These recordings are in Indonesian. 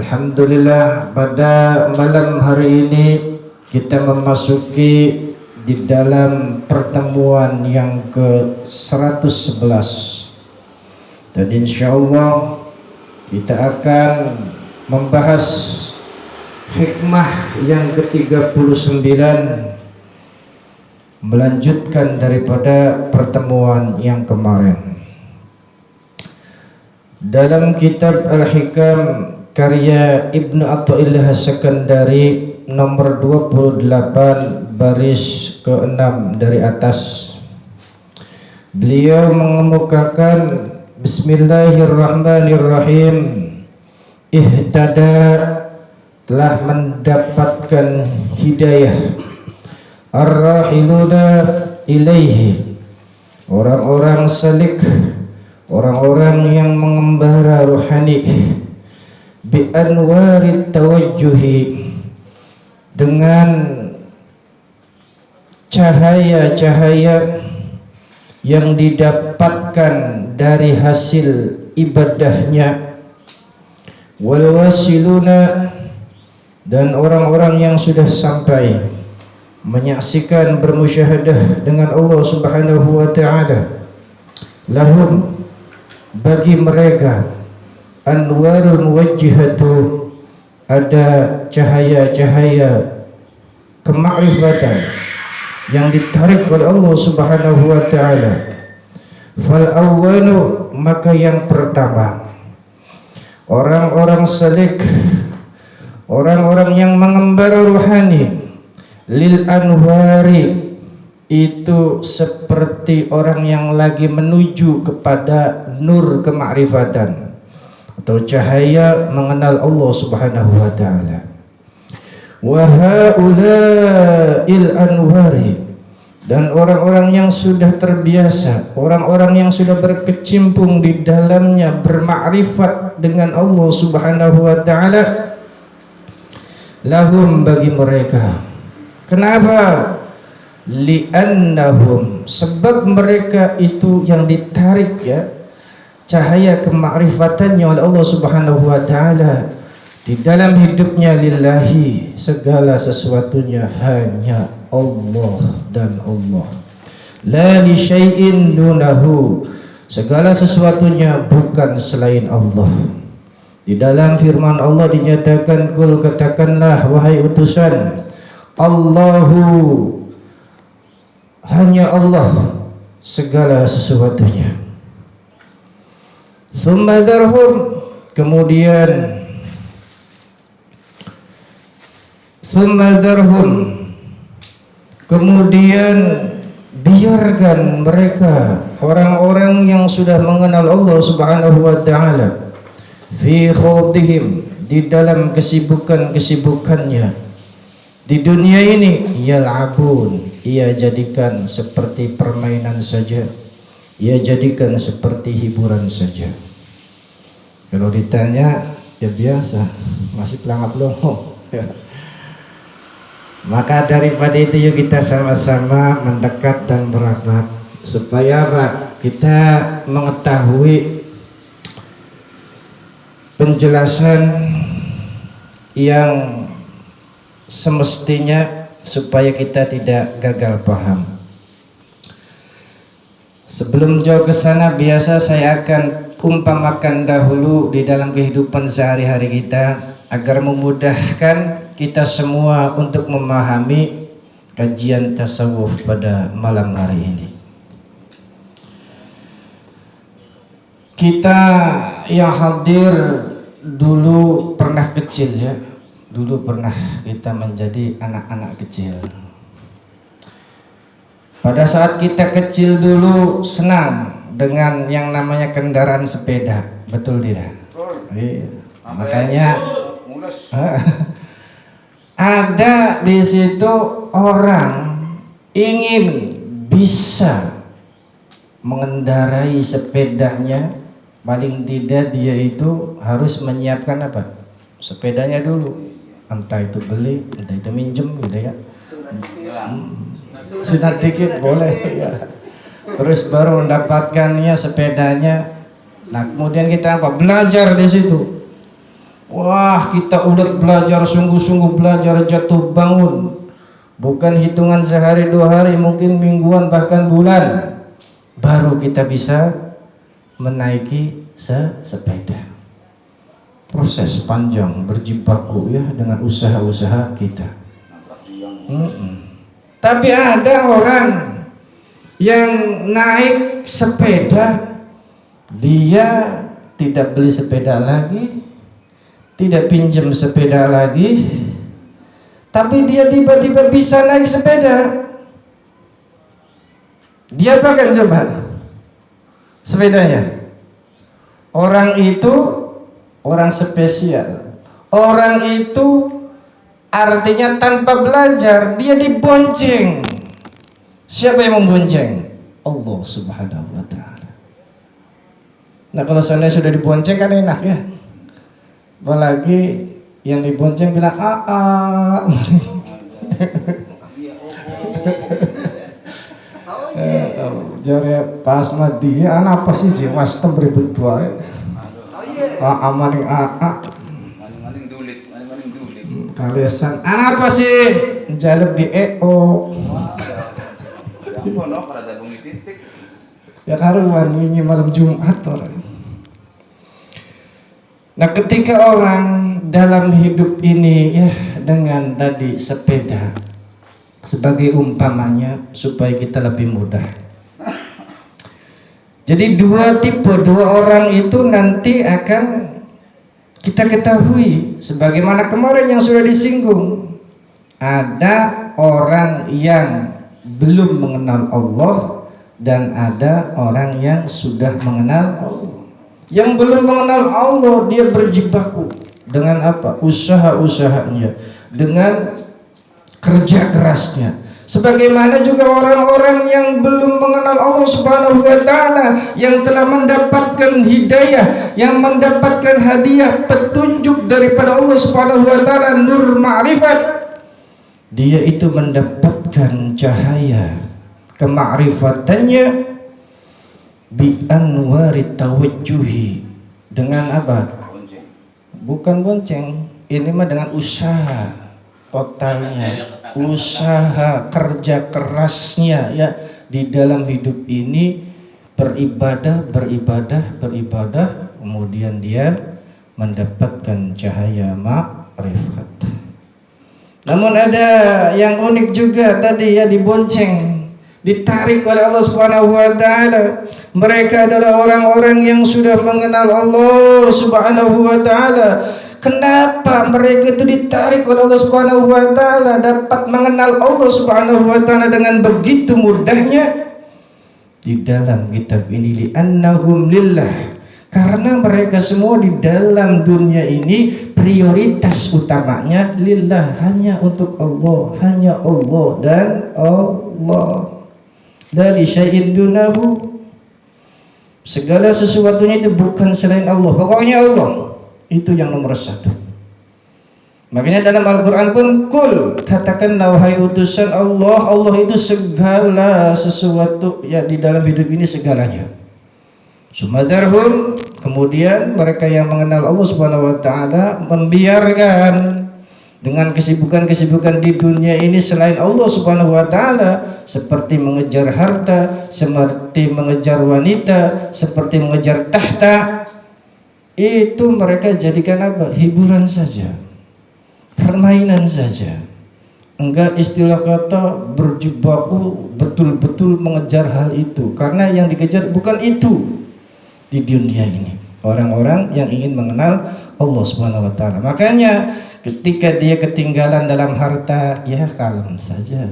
Alhamdulillah, pada malam hari ini kita memasuki di dalam pertemuan yang ke-111 dan insya Allah kita akan membahas hikmah yang ke-39, melanjutkan daripada pertemuan yang kemarin. Dalam kitab Al-Hikam karya Ibnu Athaillah As-Sakandari nomor 28 baris ke-6 dari atas, beliau mengemukakan Bismillahirrahmanirrahim, ihtada, telah mendapatkan hidayah, ar-rahiluna ilaihi, orang-orang salik, orang-orang yang mengembara rohani, bi anwarit tawajjuhi, dengan cahaya-cahaya yang didapatkan dari hasil ibadahnya, wal wasiluna, dan orang-orang yang sudah sampai menyaksikan bermusyahadah dengan Allah Subhanahu wa taala, lahum, bagi mereka, anwarul muwajjihatu, ada cahaya-cahaya kemakrifatan yang ditarik oleh Allah Subhanahu wa taala. Fal awwalu, maka yang pertama, orang-orang salik, orang-orang yang mengembara ruhani, lil anwari, itu seperti orang yang lagi menuju kepada nur kemakrifatan atau cahaya mengenal Allah Subhanahu wa taala. Wa haula'il anwari, dan orang-orang yang sudah terbiasa, orang-orang yang sudah berkecimpung di dalamnya, bermakrifat dengan Allah Subhanahu wa taala, lahum, bagi mereka. Kenapa? Li'annahum, sebab mereka itu yang ditarik, ya, cahaya kemakrifatannya oleh Allah Subhanahu wa taala di dalam hidupnya, lillahi, segala sesuatunya hanya Allah dan Allah, la li syai'in dunahu, segala sesuatunya bukan selain Allah. Di dalam firman Allah dinyatakan, kul, katakanlah wahai utusan, Allahu, hanya Allah segala sesuatunya. Summa darhum, kemudian biarkan mereka, orang-orang yang sudah mengenal Allah Subhanahu wa taala, fi khawdihim, di dalam kesibukannya di dunia ini, yal'abun, ia jadikan seperti permainan saja, ia jadikan seperti hiburan saja. Kalau ditanya, ya biasa, masih pelangap loho. Maka daripada itu, yuk kita sama-sama mendekat dan merapat supaya apa? Kita mengetahui penjelasan yang semestinya supaya kita tidak gagal paham. Sebelum jauh ke sana, biasa saya akan umpamakan dahulu di dalam kehidupan sehari-hari kita agar memudahkan kita semua untuk memahami kajian tasawuf pada malam hari ini. Kita yang hadir dulu pernah kecil, ya, dulu pernah kita menjadi anak-anak kecil. Pada saat kita kecil dulu senang dengan yang namanya kendaraan sepeda, betul tidak? Iya. Makanya ada di situ orang ingin bisa mengendarai sepedanya, paling tidak dia itu harus menyiapkan apa? Sepedanya dulu, entah itu beli, entah itu minjem, gitu ya. Sunat dikit boleh, ya. Terus baru mendapatkannya sepedanya. Nah, kemudian kita apa? Belajar di situ. Wah, kita udah belajar, sungguh-sungguh belajar jatuh bangun. Bukan hitungan sehari 2 hari, mungkin mingguan bahkan bulan. Baru kita bisa menaiki sepeda. Proses panjang berjibaku ya dengan usaha-usaha kita. Tapi ada orang yang naik sepeda, dia tidak beli sepeda lagi, tidak pinjam sepeda lagi, tapi dia tiba-tiba bisa naik sepeda. Dia apakan coba sepedanya? Orang itu orang spesial. Orang itu artinya tanpa belajar dia dibonceng. Siapa yang membonceng? Allah Subhanahu wa ta'ala. Nah, kalau saya sudah dibonceng kan enak ya. Apalagi yang dibonceng bilang jare pas mati anak apa sih jiwas tem ribut bae. Maning dulit. Kalian anak apa sih? Jalep di EO. Ya karuan ini malam Jumat orang. Nah, ketika orang dalam hidup ini ya dengan tadi sepeda sebagai umpamanya supaya kita lebih mudah. Jadi dua orang itu nanti akan kita ketahui sebagaimana kemarin yang sudah disinggung. Ada orang yang belum mengenal Allah dan ada orang yang sudah mengenal Allah. Yang belum mengenal Allah dia berjibaku dengan apa? Usaha-usahanya, dengan kerja kerasnya. Sebagaimana juga orang-orang yang belum mengenal Allah Subhanahu wa ta'ala, yang telah mendapatkan hidayah, yang mendapatkan hadiah petunjuk daripada Allah Subhanahu wa ta'ala, nur ma'rifat, dia itu mendapatkan cahaya kema'rifatannya bi anwari tawajjuhi, dengan apa? Bukan bonceng, ini mah dengan usaha totalnya, usaha kerja kerasnya ya di dalam hidup ini, beribadah, kemudian dia mendapatkan cahaya ma'rifat. Namun ada yang unik juga tadi ya, dibonceng, ditarik oleh Allah Subhanahu wa ta'ala. Mereka adalah orang-orang yang sudah mengenal Allah Subhanahu wa ta'ala. Kenapa mereka itu ditarik oleh Allah Subhanahu wa ta'ala, dapat mengenal Allah Subhanahu wa ta'ala dengan begitu mudahnya? Di dalam kitab ini li'annahum lillah, karena mereka semua di dalam dunia ini prioritas utamanya lillah, hanya untuk Allah, hanya Allah dan Allah. Dari syai'in dunahu, segala sesuatunya itu bukan selain Allah, pokoknya Allah itu yang nomor satu. Makanya dalam Al-Quran pun kul, katakanlah wahai utusan Allah, Allah itu segala sesuatu ya di dalam hidup ini segalanya. Sumadarhum, kemudian mereka yang mengenal Allah Subhanahu wa ta'ala membiarkan dengan kesibukan-kesibukan di dunia ini selain Allah Subhanahu wa ta'ala, seperti mengejar harta, seperti mengejar wanita, seperti mengejar tahta. Itu mereka jadikan apa? Hiburan saja, permainan saja. Enggak istilah kata berjibaku betul-betul mengejar hal itu, karena yang dikejar bukan itu di dunia ini. Orang-orang yang ingin mengenal Allah Subhanahu wa ta'ala. Makanya ketika dia ketinggalan dalam harta, ya kalem saja.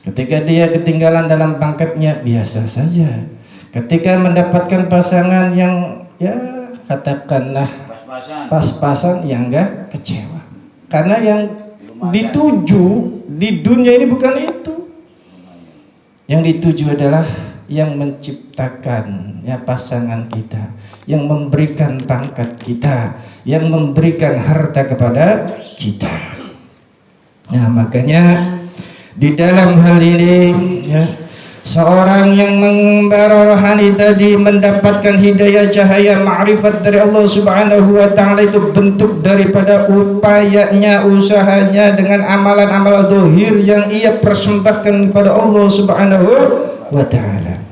Ketika dia ketinggalan dalam pangkatnya, biasa saja. Ketika mendapatkan pasangan yang ya katakanlah pas-pasan, ya enggak kecewa. Karena yang dituju di dunia ini bukan itu. Yang dituju adalah yang menciptakan ya pasangan kita, yang memberikan pangkat kita, yang memberikan harta kepada kita. Nah, makanya di dalam hal ini ya, Seorang yang mengembara rohani tadi mendapatkan hidayah cahaya ma'rifat dari Allah Subhanahu wa taala, itu bentuk daripada upayanya, usahanya dengan amalan-amalan zahir yang ia persembahkan kepada Allah Subhanahu wa taala.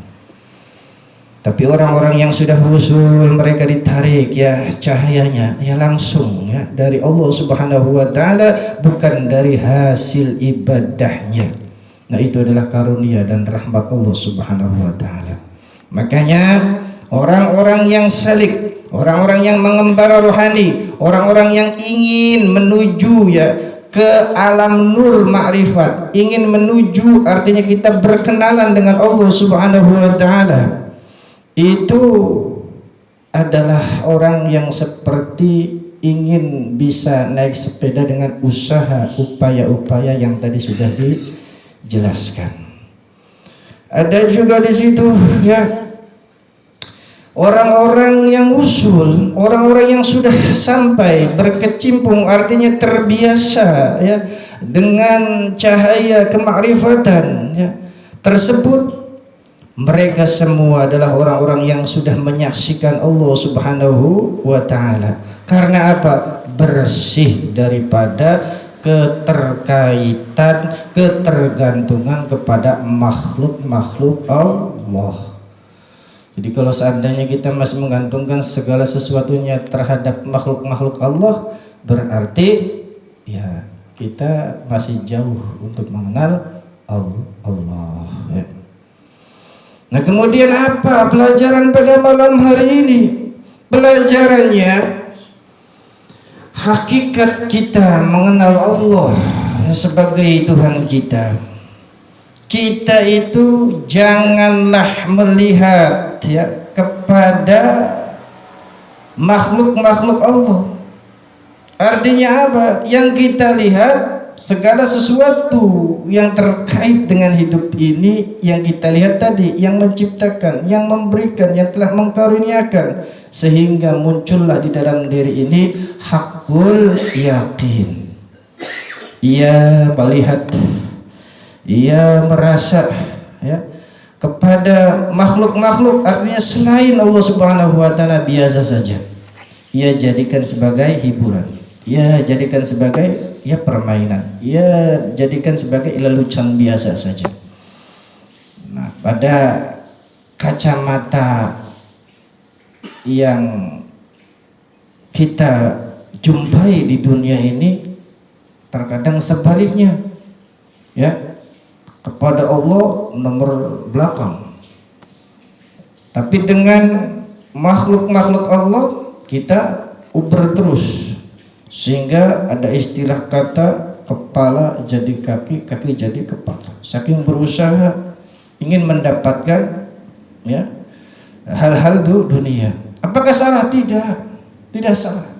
Tapi orang-orang yang sudah usul, mereka ditarik ya cahayanya ya langsung ya dari Allah Subhanahu wa taala, bukan dari hasil ibadahnya. Nah, itu adalah karunia dan rahmat Allah Subhanahu wa taala. Makanya orang-orang yang salik, orang-orang yang mengembara rohani, orang-orang yang ingin menuju ya ke alam nur ma'rifat, ingin menuju artinya kita berkenalan dengan Allah Subhanahu wa taala, itu adalah orang yang seperti ingin bisa naik sepeda dengan usaha upaya-upaya yang tadi sudah dijelaskan. Ada juga di situ ya orang-orang yang usul, orang-orang yang sudah sampai berkecimpung artinya terbiasa ya dengan cahaya kemakrifatan ya tersebut. Mereka semua adalah orang-orang yang sudah menyaksikan Allah Subhanahu wa taala. Karena apa? Bersih daripada keterkaitan, ketergantungan kepada makhluk-makhluk Allah. Jadi kalau seandainya kita masih menggantungkan segala sesuatunya terhadap makhluk-makhluk Allah, berarti ya kita masih jauh untuk mengenal Allah ya. Nah, kemudian apa pelajaran pada malam hari ini? Pelajarannya hakikat kita mengenal Allah sebagai Tuhan kita. Kita itu janganlah melihat ya kepada makhluk-makhluk Allah. Artinya apa? Yang kita lihat segala sesuatu yang terkait dengan hidup ini yang kita lihat tadi, yang menciptakan, yang memberikan, yang telah mengkaruniakan, sehingga muncullah di dalam diri ini hakul yakin. Ia melihat, ia merasa ya kepada makhluk-makhluk artinya selain Allah Subhanahu wa taala biasa saja. Ia jadikan sebagai hiburan, ia jadikan sebagai ya permainan, ia jadikan sebagai lelucon biasa saja. Nah, pada kacamata yang kita jumpai di dunia ini terkadang sebaliknya ya, kepada Allah nomor belakang, tapi dengan makhluk-makhluk Allah kita uber terus. Sehingga ada istilah kata kepala jadi kaki, kaki jadi kepala. Saking berusaha ingin mendapatkan ya hal-hal dunia. Apakah salah? Tidak salah.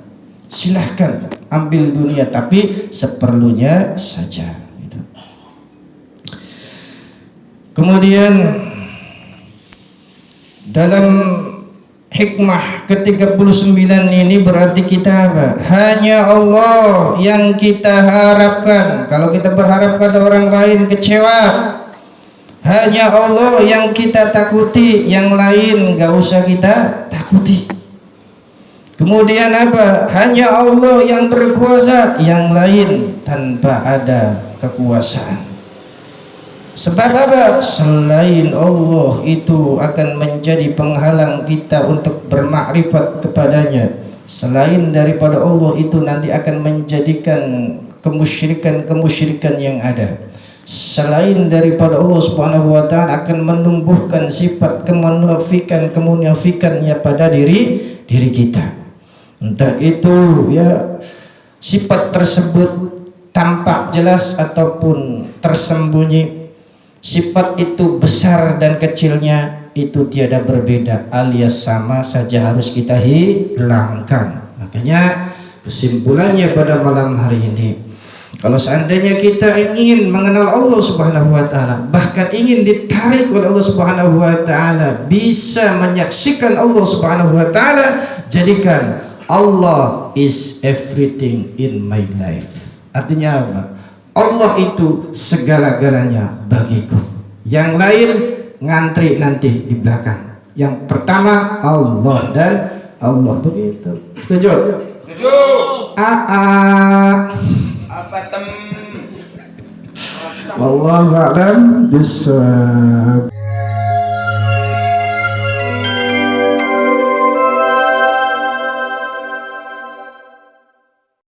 Silahkan ambil dunia, tapi seperlunya saja. Gitu. Kemudian dalam hikmah ke-39 ini berarti kita apa? Hanya Allah yang kita harapkan. Kalau kita berharap pada orang lain kecewa. Hanya Allah yang kita takuti, yang lain gak usah kita takuti. Kemudian apa? Hanya Allah yang berkuasa, yang lain tanpa ada kekuasaan. Sebab apa? Selain Allah itu akan menjadi penghalang kita untuk bermakrifat kepadanya. Selain daripada Allah itu nanti akan menjadikan kemusyrikan yang ada. Selain daripada Allah Subhanahu wa taala akan menumbuhkan sifat kemunafikannya pada diri kita. Entah itu ya sifat tersebut tampak jelas ataupun tersembunyi. Sifat itu besar dan kecilnya itu tiada berbeda, alias sama saja, harus kita hilangkan. Makanya kesimpulannya pada malam hari ini, kalau seandainya kita ingin mengenal Allah Subhanahu wa taala, bahkan ingin ditarik oleh Allah Subhanahu wa taala, bisa menyaksikan Allah Subhanahu wa taala, jadikan Allah is everything in my life. Artinya apa? Allah itu segala-galanya bagiku. Yang lain ngantri nanti di belakang. Yang pertama Allah dan Allah, begitu. Setuju? Setuju. Apa tem? Wallahu a'lam bishawab.